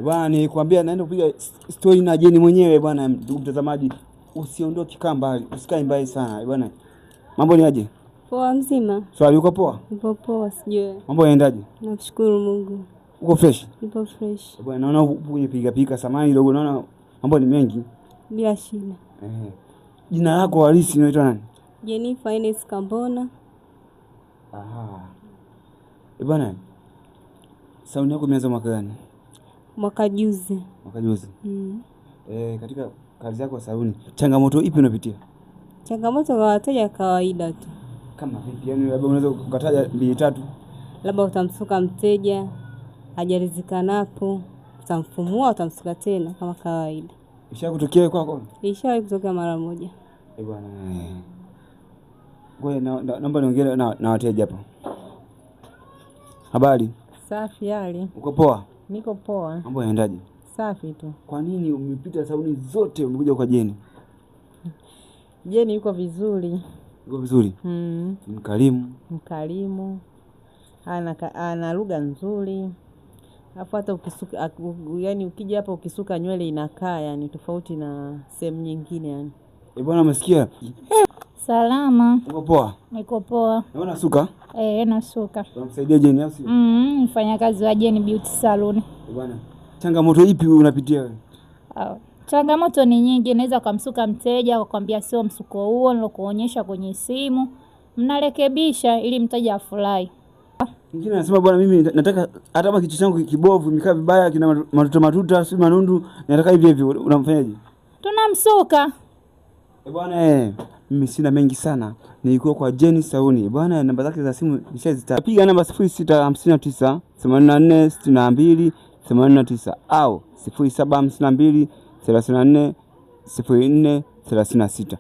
Bwana nikwambia naenda kupiga story na Jeni mwenyewe bwana, ndugu mtazamaji. Usiondoke mbali, usikae mbali sana bwana. Mambo ni aje? Poa mzima. Swali uko poa? Nipo poa sijui. Mambo yanaendaje? Nakushukuru Mungu. Uko fresh? Nipo fresh. Bwana naona unapiga pika samani kidogo, naona mambo ni mengi. Bila shida. Jina lako halisi unaitwa nani? Jennifer Ines Kambona. Aha. Bwana, sauni yako imeanza mwaka gani? Mwaka juzi. Mwaka juzi. Katika kazi yako sauni, changamoto ipi unapitia? Changamoto kwa wateja kawaida tu. Kama vipi? Yaani labda unaweza kukataja 2-3. Labda utamsuka mteja, hajaridhika napo, utamfumua, utamsuka tena kama kawaida. Ishakutokea kwako? Ishawahi kutokea mara moja. Bwana. Ngoja naomba niongee na wateja hapa. Habari? Safi hali. Uko poa? Niko poa. Mambo yanaendaje? Safi tu. Kwa nini umepita sauni zote umekuja kwa Jeni? Jeni yuko vizuri. Yuko vizuri? Mkarimu. Ana lugha nzuri. Alafu hata ukisuka yani ukija hapa ukisuka nywele inakaa yani tofauti na sehemu nyingine yani. Bwana umesikia? Salama. Uko poa? Niko poa. Unaona suka? Nasuka. Unamsaidia Jeni au sio? Mfanyakazi wa Jeni Beauty Salon. Bwana, changamoto ipi unapitia wewe? Changamoto ni nyingi, naweza kumsuka mteja akwambia sio msuko huo nilokuonyesha kwenye simu. Mnarekebisha ili mteja afurahi. Mwingine anasema bwana mimi nataka hata kama kichwa changu kibovu mikaa vibaya kina matuta si manundu nataka hivi hivi, unamfanyaje? Tunamsuka. Bwana mimi sina mengi sana. Nilikuwa kwa Jeni Sauni. Bwana namba zake za simu nishazitaja. Piga namba 0659 84 62 89 au 0752 34 04 36.